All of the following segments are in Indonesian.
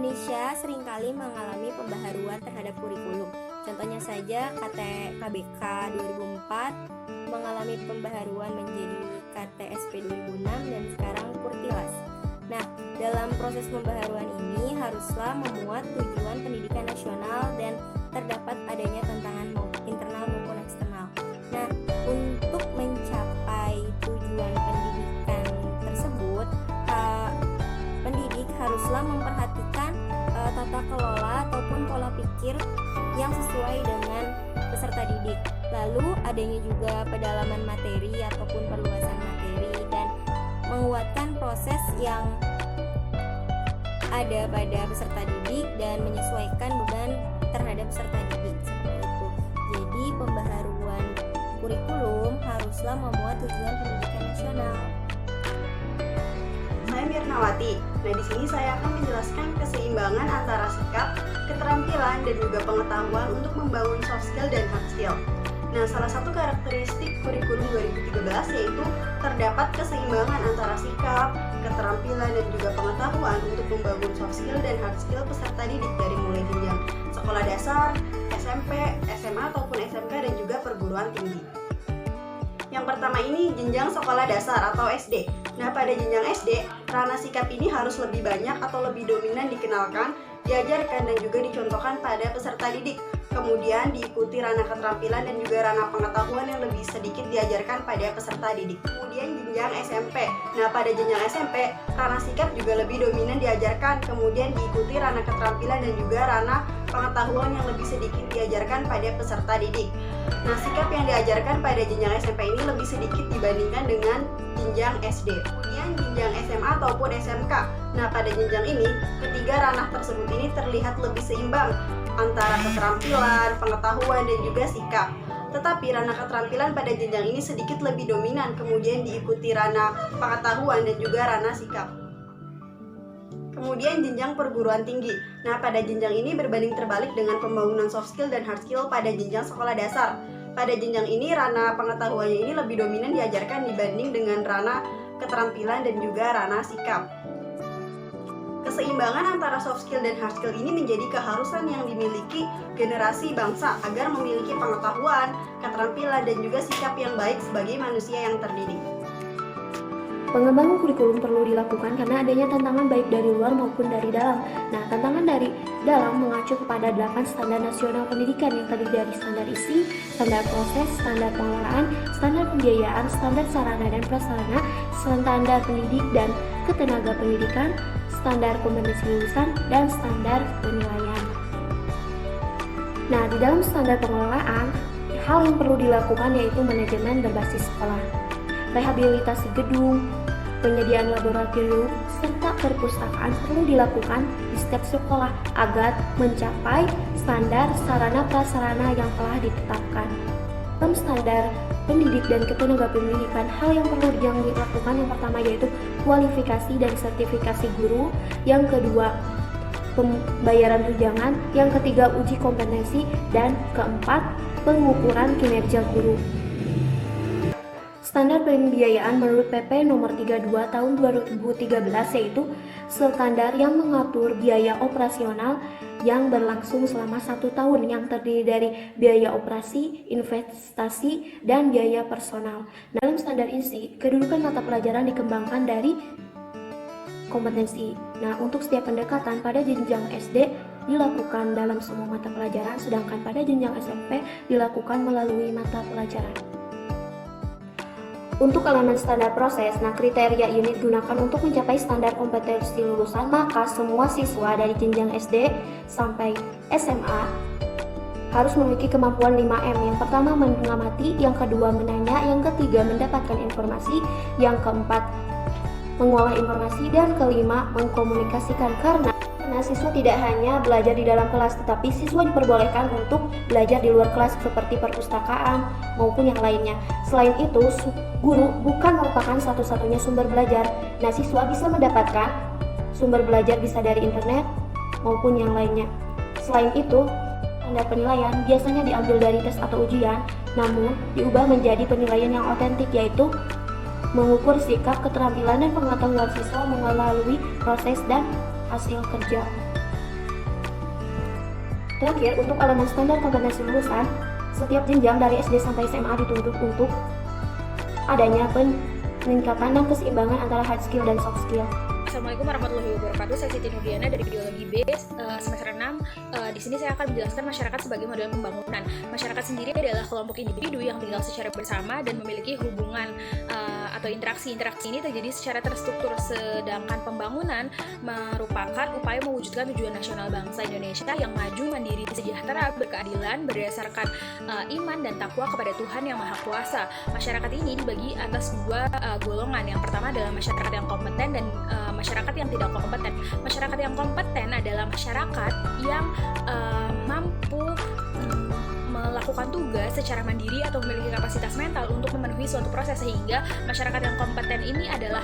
Indonesia seringkali mengalami pembaharuan terhadap kurikulum. Contohnya saja KBK 2004 mengalami pembaharuan menjadi KTSP 2006 dan sekarang Kurtilas. Nah, dalam proses pembaharuan ini haruslah memuat tujuan pendidikan nasional dan terdapat adanya tantangan internal maupun eksternal. Nah, untuk mencapai tujuan pendidikan tersebut, pendidik haruslah memperhatikan tata kelola ataupun pola pikir yang sesuai dengan peserta didik. Lalu adanya juga pedalaman materi ataupun perluasan materi dan menguatkan proses yang ada pada peserta didik dan menyesuaikan beban terhadap peserta didik seperti itu. Jadi pembaharuan kurikulum haruslah memuat tujuan pendidikan nasional. Saya Mirnawati. Nah, di sini saya akan menjelaskan keseimbangan antara sikap, keterampilan, dan juga pengetahuan untuk membangun soft skill dan hard skill. Nah, salah satu karakteristik kurikulum 2013 yaitu terdapat keseimbangan antara sikap, keterampilan, dan juga pengetahuan untuk membangun soft skill dan hard skill peserta didik dari mulai jenjang sekolah dasar, SMP, SMA ataupun SMK dan juga perguruan tinggi. Yang pertama ini jenjang sekolah dasar atau SD. Nah, pada jenjang SD, ranah sikap ini harus lebih banyak atau lebih dominan dikenalkan, diajarkan dan juga dicontohkan pada peserta didik. Kemudian diikuti ranah keterampilan dan juga ranah pengetahuan yang lebih sedikit diajarkan pada peserta didik. Kemudian jenjang SMP. Nah, pada jenjang SMP, ranah sikap juga lebih dominan diajarkan, kemudian diikuti ranah keterampilan dan juga ranah pengetahuan yang lebih sedikit diajarkan pada peserta didik. Nah, sikap yang diajarkan pada jenjang SMP ini lebih sedikit dibandingkan dengan jenjang SD. Kemudian jenjang SMA ataupun SMK. Nah, pada jenjang ini, ketiga ranah tersebut ini terlihat lebih seimbang antara keterampilan, pengetahuan, dan juga sikap. Tetapi ranah keterampilan pada jenjang ini sedikit lebih dominan, kemudian diikuti ranah pengetahuan dan juga ranah sikap. Kemudian jenjang perguruan tinggi. Nah, pada jenjang ini berbanding terbalik dengan pembangunan soft skill dan hard skill pada jenjang sekolah dasar. Pada jenjang ini ranah pengetahuannya ini lebih dominan diajarkan dibanding dengan ranah keterampilan dan juga ranah sikap. Keseimbangan antara soft skill dan hard skill ini menjadi keharusan yang dimiliki generasi bangsa agar memiliki pengetahuan, keterampilan, dan juga sikap yang baik sebagai manusia yang terdidik. Pengembangan kurikulum perlu dilakukan karena adanya tantangan baik dari luar maupun dari dalam. Nah, tantangan dari dalam mengacu kepada 8 standar nasional pendidikan yang terdiri dari standar isi, standar proses, standar pengelolaan, standar pembiayaan, standar sarana dan prasarana, standar pendidik dan ketenaga pendidikan, standar kompetensi lulusan, dan standar penilaian. Nah, di dalam standar pengelolaan, hal yang perlu dilakukan yaitu manajemen berbasis sekolah, rehabilitasi gedung, penyediaan laboratorium, serta perpustakaan perlu dilakukan di setiap sekolah agar mencapai standar sarana prasarana yang telah ditetapkan. Dalam standar pendidik dan ketenaga pendidikan, hal yang perlu dilakukan yang pertama yaitu kualifikasi dan sertifikasi guru, yang kedua pembayaran tunjangan, yang ketiga uji kompetensi, dan keempat pengukuran kinerja guru. Standar pembiayaan menurut PP nomor 32 tahun 2013 yaitu standar yang mengatur biaya operasional yang berlangsung selama 1 tahun yang terdiri dari biaya operasi, investasi, dan biaya personal. Dalam standar isi, kedudukan mata pelajaran dikembangkan dari kompetensi. Nah, untuk setiap pendekatan pada jenjang SD dilakukan dalam semua mata pelajaran, sedangkan pada jenjang SMP dilakukan melalui mata pelajaran. Untuk elemen standar proses, kriteria ini digunakan untuk mencapai standar kompetensi lulusan, maka semua siswa dari jenjang SD sampai SMA harus memiliki kemampuan 5M. Yang pertama mengamati, yang kedua menanya, yang ketiga mendapatkan informasi, yang keempat mengolah informasi, dan kelima mengkomunikasikan. Karena siswa tidak hanya belajar di dalam kelas, tetapi siswa diperbolehkan untuk belajar di luar kelas seperti perpustakaan maupun yang lainnya. Selain itu, guru bukan merupakan satu-satunya sumber belajar. Nah, siswa bisa mendapatkan sumber belajar bisa dari internet maupun yang lainnya. Selain itu, standar penilaian biasanya diambil dari tes atau ujian, namun diubah menjadi penilaian yang otentik, yaitu mengukur sikap, keterampilan, dan pengetahuan siswa melalui proses dan hasil kerja. Terakhir, untuk elemen standar kompetensi lulusan, setiap jenjang dari SD sampai SMA dituntut untuk adanya peningkatan dan keseimbangan antara hard skill dan soft skill. Assalamualaikum warahmatullahi wabarakatuh. Saya Siti Nurdiana dari Biologi B semester 6. Di sini saya akan menjelaskan masyarakat sebagai model pembangunan. Masyarakat sendiri adalah kelompok individu yang tinggal secara bersama dan memiliki hubungan atau interaksi. Interaksi ini terjadi secara terstruktur, sedangkan pembangunan merupakan upaya mewujudkan tujuan nasional bangsa Indonesia yang maju, mandiri, sejahtera, berkeadilan, berdasarkan iman dan takwa kepada Tuhan Yang Maha Kuasa. Masyarakat ini dibagi atas dua golongan. Yang pertama adalah masyarakat yang kompeten dan masyarakat yang tidak kompeten. Masyarakat yang kompeten adalah masyarakat yang mampu melakukan tugas secara mandiri atau memiliki kapasitas mental untuk memenuhi suatu proses, sehingga masyarakat yang kompeten ini adalah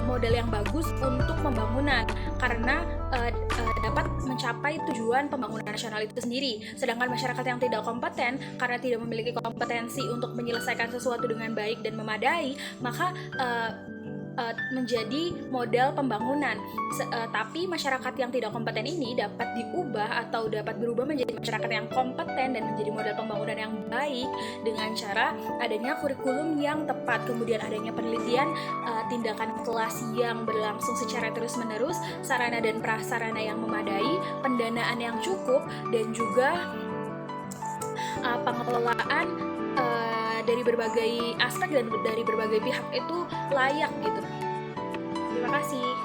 model yang bagus untuk pembangunan karena dapat mencapai tujuan pembangunan nasional itu sendiri. Sedangkan masyarakat yang tidak kompeten karena tidak memiliki kompetensi untuk menyelesaikan sesuatu dengan baik dan memadai, maka menjadi model pembangunan. Tapi masyarakat yang tidak kompeten ini dapat diubah atau dapat berubah menjadi masyarakat yang kompeten dan menjadi model pembangunan yang baik dengan cara adanya kurikulum yang tepat, kemudian adanya penelitian, tindakan kelas yang berlangsung secara terus-menerus, sarana dan prasarana yang memadai, pendanaan yang cukup, dan juga pengelolaan dari berbagai aspek dan dari berbagai pihak itu layak gitu. Terima kasih.